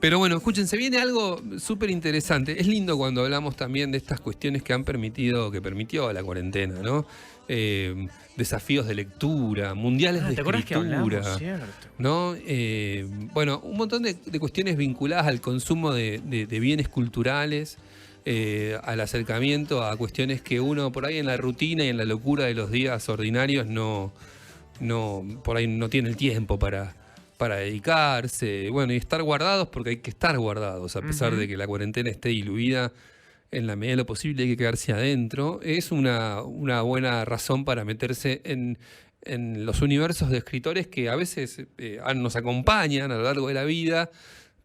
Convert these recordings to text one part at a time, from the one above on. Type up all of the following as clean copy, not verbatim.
Pero bueno, escuchen, se viene algo súper interesante. Es lindo cuando hablamos también de estas cuestiones que permitió la cuarentena, ¿no? Desafíos de lectura, mundiales de ¿Te acuerdas que hablamos? escritura, Cierto. ¿no? Bueno, un montón de cuestiones vinculadas al consumo de bienes culturales, al acercamiento a cuestiones que uno por ahí en la rutina y en la locura de los días ordinarios por ahí no tiene el tiempo para dedicarse, bueno, y estar guardados porque hay que estar guardados, a pesar de que la cuarentena esté diluida, en la medida de lo posible hay que quedarse adentro. Es una buena razón para meterse en los universos de escritores que a veces nos acompañan a lo largo de la vida,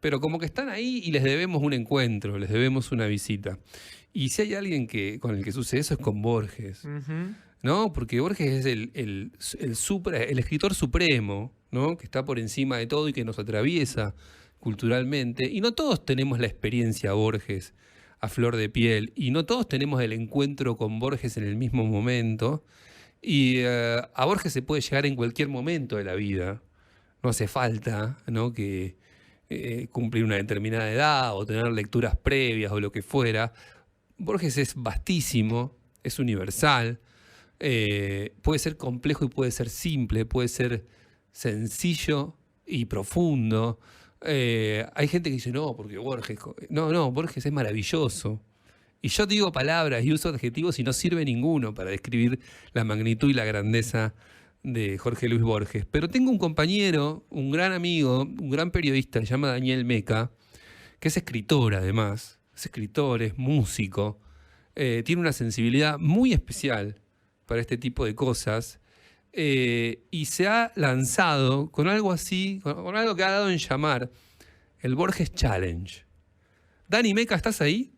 pero como que están ahí y les debemos un encuentro, les debemos una visita. Y si hay alguien con el que sucede eso es con Borges. ¿No? Porque Borges es el escritor supremo, ¿no? Que está por encima de todo y que nos atraviesa culturalmente. Y no todos tenemos la experiencia Borges a flor de piel. Y no todos tenemos el encuentro con Borges en el mismo momento. Y a Borges se puede llegar en cualquier momento de la vida. No hace falta, ¿no? que cumplir una determinada edad o tener lecturas previas o lo que fuera. Borges es vastísimo, es universal. Puede ser complejo y puede ser simple, puede ser sencillo y profundo. Hay gente que dice, no, porque Borges... No, Borges es maravilloso. Y yo digo palabras y uso adjetivos y no sirve ninguno para describir la magnitud y la grandeza de Jorge Luis Borges. Pero tengo un compañero, un gran amigo, un gran periodista, se llama Daniel Meca, que es escritor además. Es escritor, es músico. Tiene una sensibilidad muy especial para este tipo de cosas, y se ha lanzado con algo así, con algo que ha dado en llamar el Borges Challenge. Dani Meca, ¿estás ahí?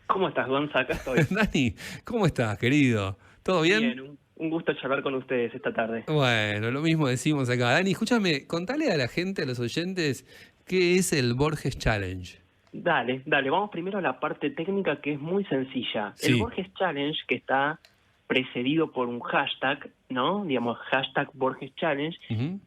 ¿Cómo estás, Gonza? Acá estoy. Dani, ¿cómo estás, querido? ¿Todo bien? Bien, un gusto charlar con ustedes esta tarde. Bueno, lo mismo decimos acá. Dani, escúchame, contale a la gente, a los oyentes, ¿qué es el Borges Challenge? Dale, vamos primero a la parte técnica que es muy sencilla. Sí. El Borges Challenge, que está precedido por un hashtag, ¿no? Digamos, hashtag Borges Challenge.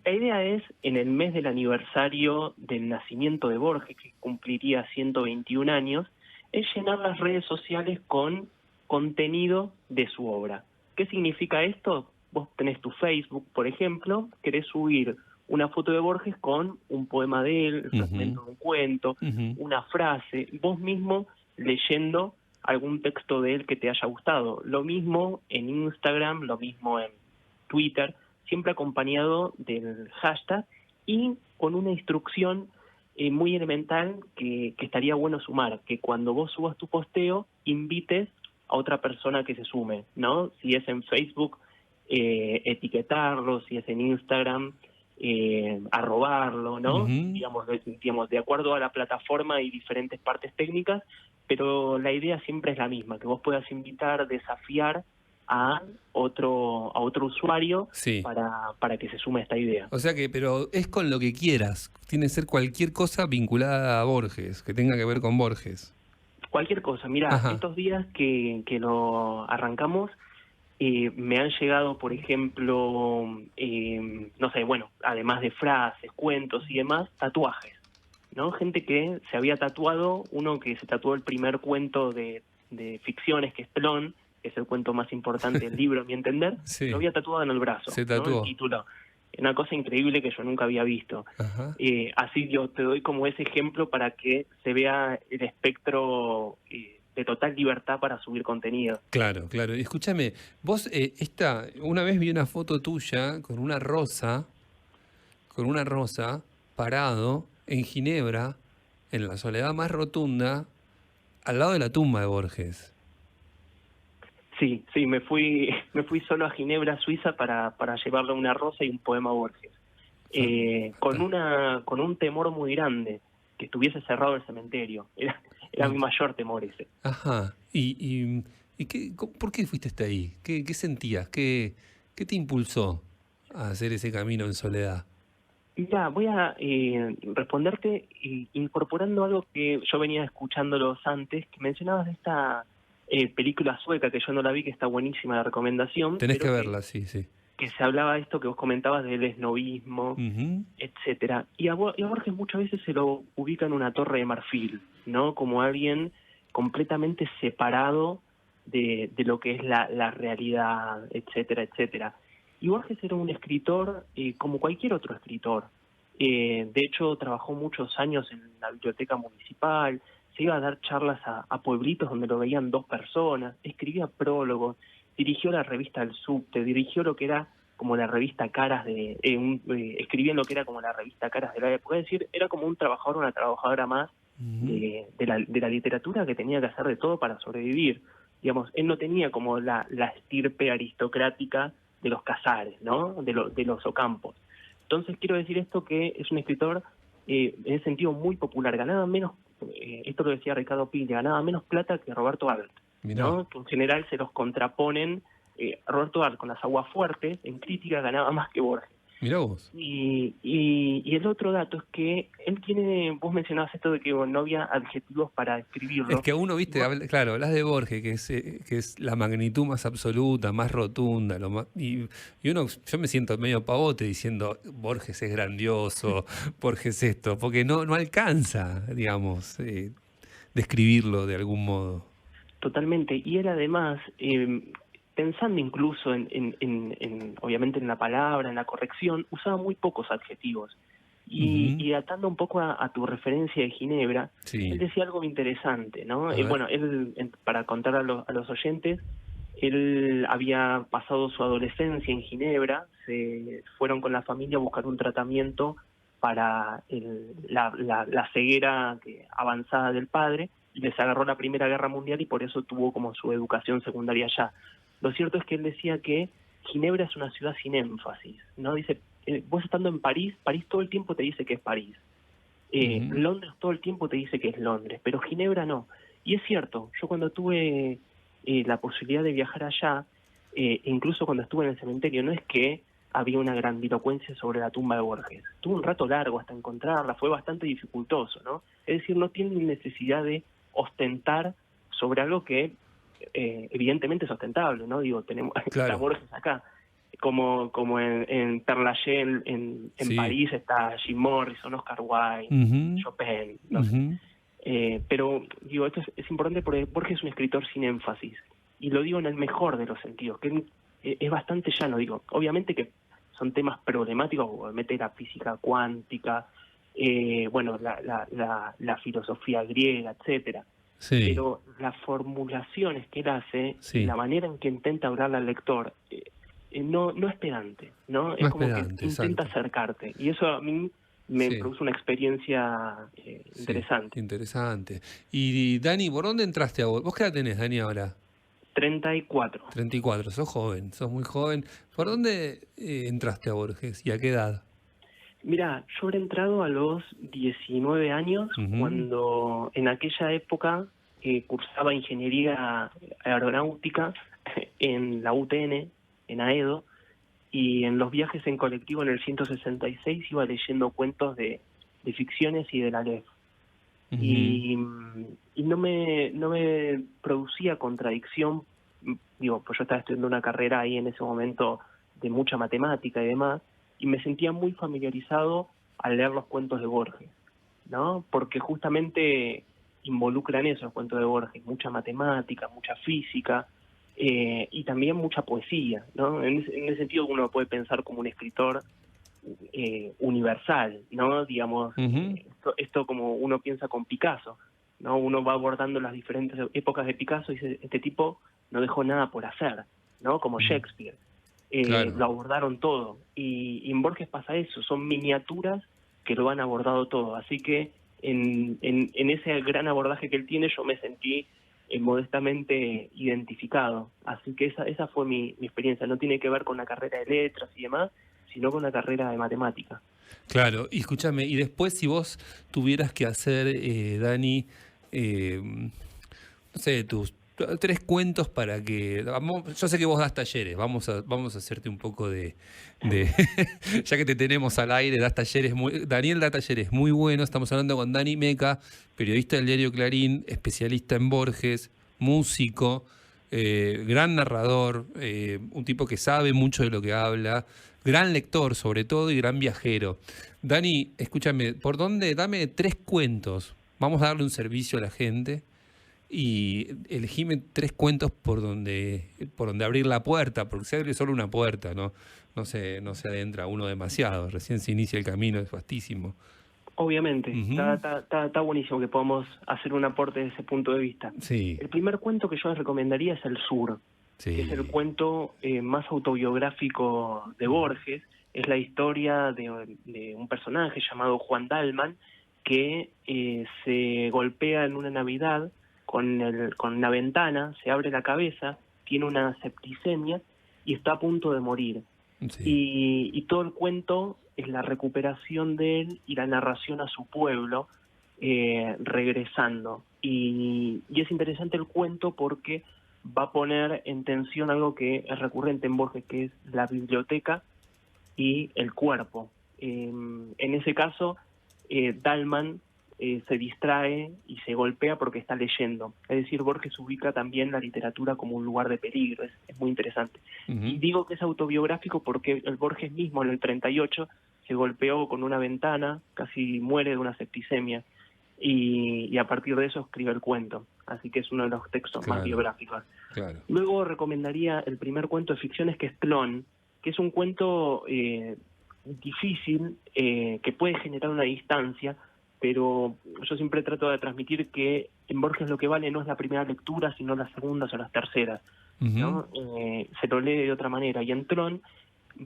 La idea es, en el mes del aniversario del nacimiento de Borges, que cumpliría 121 años, es llenar las redes sociales con contenido de su obra. ¿Qué significa esto? Vos tenés tu Facebook, por ejemplo, querés subir una foto de Borges con un poema de él, el fragmento de un cuento, una frase, vos mismo leyendo algún texto de él que te haya gustado. Lo mismo en Instagram, lo mismo en Twitter, siempre acompañado del hashtag y con una instrucción muy elemental que estaría bueno sumar, que cuando vos subas tu posteo, invites a otra persona que se sume, ¿no? Si es en Facebook, etiquetarlo, si es en Instagram, arrobarlo, ¿no? Digamos, de acuerdo a la plataforma y diferentes partes técnicas, pero la idea siempre es la misma, que vos puedas invitar, desafiar a otro usuario, sí, para que se sume a esta idea. O sea que, pero es con lo que quieras, tiene que ser cualquier cosa vinculada a Borges, que tenga que ver con Borges. Cualquier cosa, mirá, estos días que lo arrancamos, me han llegado, por ejemplo, no sé, bueno, además de frases, cuentos y demás, tatuajes, ¿no? Gente que se había tatuado, uno que se tatuó el primer cuento de ficciones, que es Plon, que es el cuento más importante del libro, a mi entender, sí. Lo había tatuado en el brazo, se tatuó, ¿no? El título. Una cosa increíble que yo nunca había visto. Así yo te doy como ese ejemplo para que se vea el espectro de total libertad para subir contenido. Claro. Y escúchame, vos una vez vi una foto tuya con una rosa parado en Ginebra, en la soledad más rotunda, al lado de la tumba de Borges. Sí, me fui solo a Ginebra, Suiza, para llevarle una rosa y un poema a Borges. Con un temor muy grande, que estuviese cerrado el cementerio. Era mi mayor temor ese. Ajá. ¿Y por qué fuiste hasta ahí? ¿Qué sentías? ¿Qué te impulsó a hacer ese camino en soledad? Mira, voy a responderte incorporando algo que yo venía escuchándolos antes, que mencionabas de esta película sueca, que yo no la vi, que está buenísima la recomendación. Tenés que verla, sí. que se hablaba de esto que vos comentabas del esnovismo, etcétera. Y a Borges muchas veces se lo ubica en una torre de marfil, ¿no? Como alguien completamente separado de lo que es la realidad, etcétera, etcétera. Y Borges era un escritor como cualquier otro escritor. De hecho, trabajó muchos años en la biblioteca municipal, se iba a dar charlas a pueblitos donde lo veían 2 personas, escribía prólogos, dirigió la revista El Subte, dirigió lo que era como la revista Caras escribía en lo que era como la revista Caras de la época. Es decir, era como un trabajador, una trabajadora más de la literatura que tenía que hacer de todo para sobrevivir. Digamos, él no tenía como la estirpe aristocrática de los Casares, ¿no? De los Ocampos. Entonces quiero decir esto, que es un escritor en ese sentido muy popular, ganaba menos, esto lo decía Ricardo Piglia, ganaba menos plata que Roberto Alt, ¿no? Que en general se los contraponen. Roberto Alt, con las aguas fuertes, en crítica ganaba más que Borges. Mirá vos. Y el otro dato es que él tiene, vos mencionabas esto de que no había adjetivos para escribirlo. Es que uno, viste, claro, hablas de Borges, que es la magnitud más absoluta, más rotunda, y uno, yo me siento medio pavote diciendo Borges es grandioso, Borges esto, porque no alcanza, digamos, describirlo de algún modo. Totalmente, y él además, pensando incluso obviamente en la palabra, en la corrección, usaba muy pocos adjetivos. Y atando un poco a tu referencia de Ginebra, él decía algo interesante, ¿no? Bueno, él, para contar a los oyentes, él había pasado su adolescencia en Ginebra, se fueron con la familia a buscar un tratamiento para la ceguera avanzada del padre, y les agarró la Primera Guerra Mundial y por eso tuvo como su educación secundaria allá. Lo cierto es que él decía que Ginebra es una ciudad sin énfasis, ¿no? Dice, vos estando en París todo el tiempo te dice que es París. Londres todo el tiempo te dice que es Londres, pero Ginebra no. Y es cierto, yo cuando tuve la posibilidad de viajar allá, incluso cuando estuve en el cementerio, no es que había una grandilocuencia sobre la tumba de Borges. Tuve un rato largo hasta encontrarla, fue bastante dificultoso, ¿no? Es decir, no tienen necesidad de ostentar sobre algo que evidentemente es ostentable, ¿no? Digo, tenemos está Borges acá, como en Père Lachaise en París está Jim Morrison, Oscar Wilde, Chopin, no sé. Pero digo, esto es importante porque Borges es un escritor sin énfasis, y lo digo en el mejor de los sentidos, que es bastante llano. Digo, obviamente que son temas problemáticos, obviamente la física cuántica, bueno, la filosofía griega, etcétera. Pero las formulaciones que él hace, la manera en que intenta hablarle al lector, no es pedante, ¿no? Es como que intenta acercarte, y eso a mí me produce una experiencia interesante. Interesante. Y Dani, ¿por dónde entraste a vos? ¿Vos qué edad tenés, Dani, ahora? 34. 34, sos joven, sos muy joven. ¿Por dónde entraste a Borges y a qué edad? Mirá, yo habré entrado a los 19 años, cuando en aquella época cursaba ingeniería aeronáutica en la UTN, en Aedo, y en los viajes en colectivo en el 166 iba leyendo cuentos de ficciones y de la Aleph. Y no me producía contradicción, digo, pues yo estaba estudiando una carrera ahí en ese momento de mucha matemática y demás, y me sentía muy familiarizado al leer los cuentos de Borges, ¿no? Porque justamente involucran eso, los cuentos de Borges, mucha matemática, mucha física, y también mucha poesía, ¿no? En ese sentido uno puede pensar como un escritor universal, ¿no? Digamos, esto como uno piensa con Picasso, ¿no? Uno va abordando las diferentes épocas de Picasso y dice, este tipo no dejó nada por hacer, ¿no? Como Shakespeare. Lo abordaron todo. Y en Borges pasa eso, son miniaturas que lo han abordado todo. Así que en ese gran abordaje que él tiene, yo me sentí modestamente identificado. Así que esa fue mi experiencia. No tiene que ver con la carrera de letras y demás, sino con la carrera de matemática. Claro, y escúchame, y después si vos tuvieras que hacer, Dani, no sé, tus 3 cuentos para que... Yo sé que vos das talleres, vamos a hacerte un poco de ya que te tenemos al aire, das talleres Daniel da talleres muy buenos. Estamos hablando con Dani Meca, periodista del diario Clarín, especialista en Borges, músico, gran narrador, un tipo que sabe mucho de lo que habla, gran lector sobre todo y gran viajero. Dani, escúchame, ¿por dónde? Dame 3 cuentos. Vamos a darle un servicio a la gente y elegime 3 cuentos por donde abrir la puerta, porque se abre solo una puerta, ¿no? No se adentra uno demasiado, recién se inicia el camino, es vastísimo. Obviamente, Ujú. está buenísimo que podamos hacer un aporte desde ese punto de vista. Sí, El primer cuento que yo les recomendaría es El Sur, que es el sí. cuento más autobiográfico de Borges. Es la historia de un personaje llamado Juan Dalman que se golpea en una Navidad con una ventana, se abre la cabeza, tiene una septicemia y está a punto de morir. Sí. Y todo el cuento es la recuperación de él y la narración a su pueblo, regresando. Y es interesante el cuento porque va a poner en tensión algo que es recurrente en Borges, que es la biblioteca y el cuerpo. En ese caso, Dalman se distrae y se golpea porque está leyendo. Es decir, Borges ubica también la literatura como un lugar de peligro, es muy interesante. Y Ujú. digo que es autobiográfico porque el Borges mismo en el 38 se golpeó con una ventana, casi muere de una septicemia, y a partir de eso escribe el cuento. Así que es uno de los textos más Claro, biográficos. claro. Luego recomendaría el primer cuento de ficciones, que es Clon, que es un cuento difícil, que puede generar una distancia, pero yo siempre trato de transmitir que en Borges lo que vale no es la primera lectura, sino las segundas o las terceras, Ujú. ¿no? Se lo lee de otra manera. Y en Tron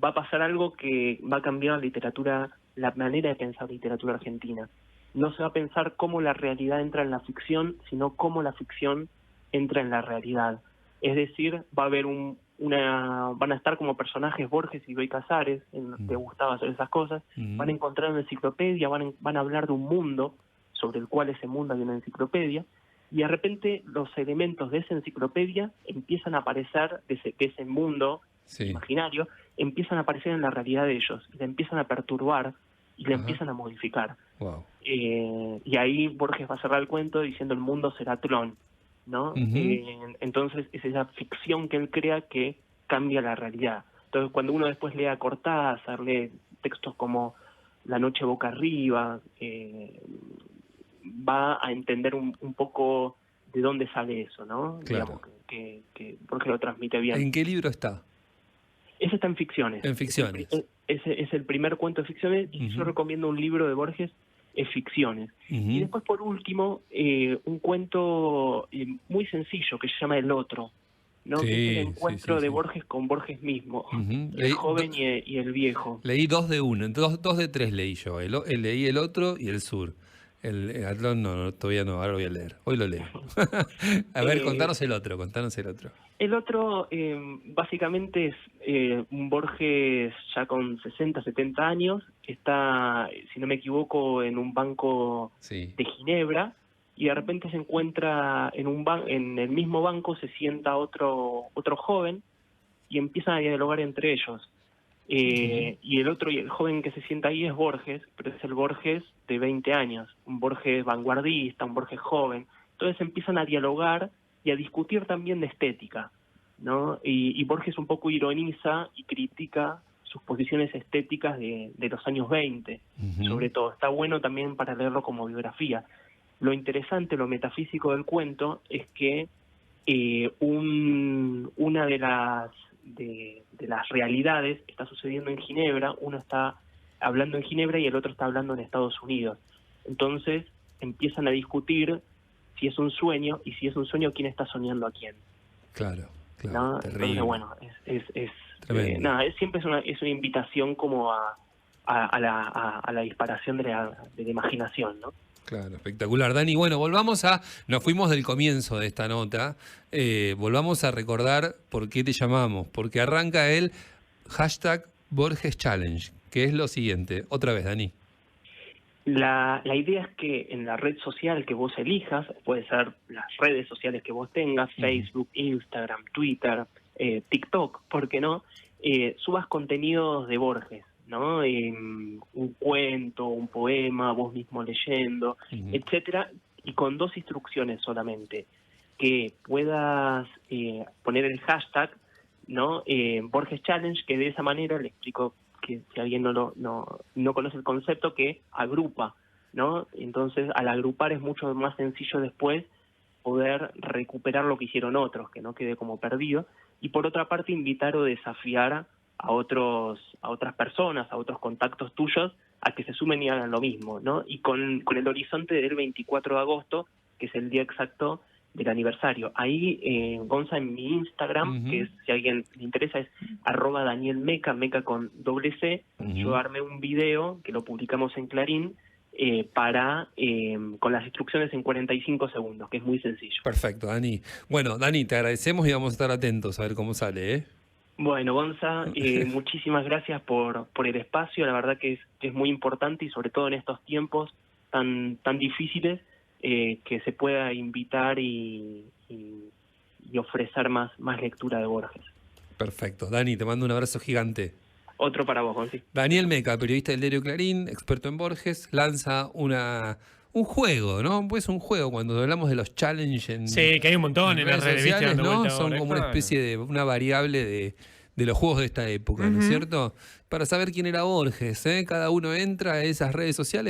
va a pasar algo que va a cambiar la literatura, la manera de pensar literatura argentina. No se va a pensar cómo la realidad entra en la ficción, sino cómo la ficción entra en la realidad. Es decir, va a haber van a estar como personajes Borges y Bioy Casares, te gustaba hacer esas cosas, van a Ujú. encontrar una enciclopedia, van a hablar de un mundo sobre el cual ese mundo hay una enciclopedia, y de repente los elementos de esa enciclopedia empiezan a aparecer, de ese mundo Sí. imaginario, empiezan a aparecer en la realidad de ellos, y la empiezan a perturbar y la Ajá. empiezan a modificar. Wow. Y ahí Borges va a cerrar el cuento diciendo el mundo será Tron, ¿no? Ujú. Entonces es esa ficción que él crea que cambia la realidad. Entonces cuando uno después lee a Cortázar, lee textos como La noche boca arriba, va a entender un poco de dónde sale eso, ¿no? Digamos Claro. que Borges lo transmite bien. ¿En qué libro está? Ese está en ficciones. En ficciones. Ese es el primer cuento de ficciones, y si yo Ujú. recomiendo un libro de Borges, es ficciones. Y Ujú. después, por último, un cuento muy sencillo que se llama El Otro, ¿no? Que es el Sí, sí, sí, encuentro de sí. Borges con Borges mismo, Ujú. el joven y el viejo. Leí 2 de uno, dos de 3 leí yo. Leí el otro y el sur. El Atlón no, todavía no, ahora lo voy a leer. Hoy lo leo. A ver, Eh, contanos el otro. El otro, básicamente, es un Borges ya con 60, 70 años, que está, si no me equivoco, en un banco Sí. de Ginebra, y de repente se encuentra en el mismo banco, se sienta otro joven y empiezan a dialogar entre ellos. Ujú. Y el joven que se sienta ahí es Borges, pero es el Borges de 20 años, un Borges vanguardista, un Borges joven. Entonces empiezan a dialogar y a discutir también de estética, ¿no? Y Borges un poco ironiza y critica sus posiciones estéticas de los años 20, Ujú. sobre todo. Está bueno también para leerlo como biografía. Lo interesante, lo metafísico del cuento es que una de las realidades está sucediendo en Ginebra, uno está hablando en Ginebra y el otro está hablando en Estados Unidos. Entonces empiezan a discutir si es un sueño, y si es un sueño, quién está soñando a quién, Claro, claro, ¿no? Entonces, terrible. bueno, Tremendo. nada, siempre es una invitación como a la disparación de la imaginación, ¿no? Claro, espectacular. Dani, bueno, nos fuimos del comienzo de esta nota, volvamos a recordar por qué te llamamos, porque arranca el hashtag Borges Challenge, que es lo siguiente. Otra vez, Dani. La idea es que en la red social que vos elijas, puede ser las redes sociales que vos tengas, Ujú. Facebook, Instagram, Twitter, TikTok, ¿por qué no? Subas contenidos de Borges, ¿no? Un cuento, un poema, vos mismo leyendo, Ujú. etcétera, y con 2 instrucciones solamente. que puedas poner el hashtag, ¿no? Borges Challenge, que de esa manera, le explico que si alguien no conoce el concepto, que agrupa, ¿no? Entonces, al agrupar es mucho más sencillo después poder recuperar lo que hicieron otros, que no quede como perdido. Y por otra parte, invitar o desafiar a otras personas, a otros contactos tuyos, a que se sumen y hagan lo mismo, ¿no? Y con el horizonte del 24 de agosto, que es el día exacto del aniversario. Ahí, Gonza, en mi Instagram, que es, si a alguien le interesa, es @DanielMeca, Meca con doble C. Yo armé un video que lo publicamos en Clarín, con las instrucciones en 45 segundos, que es muy sencillo. Perfecto, Dani. Bueno, Dani, te agradecemos y vamos a estar atentos a ver cómo sale, ¿eh? Bueno, Gonza, muchísimas gracias por el espacio. La verdad que es muy importante, y sobre todo en estos tiempos tan difíciles, que se pueda invitar y ofrecer más lectura de Borges. Perfecto. Dani, te mando un abrazo gigante. Otro para vos, Gonzi. Daniel Meca, periodista del diario Clarín, experto en Borges, lanza un juego, ¿no? Pues un juego, cuando hablamos de los challenge sí, que hay un montón en las redes sociales, ¿no? Son ahora, como una especie de una variable de los juegos de esta época, ¿no es cierto? Para saber quién era Borges, ¿eh? Cada uno entra a esas redes sociales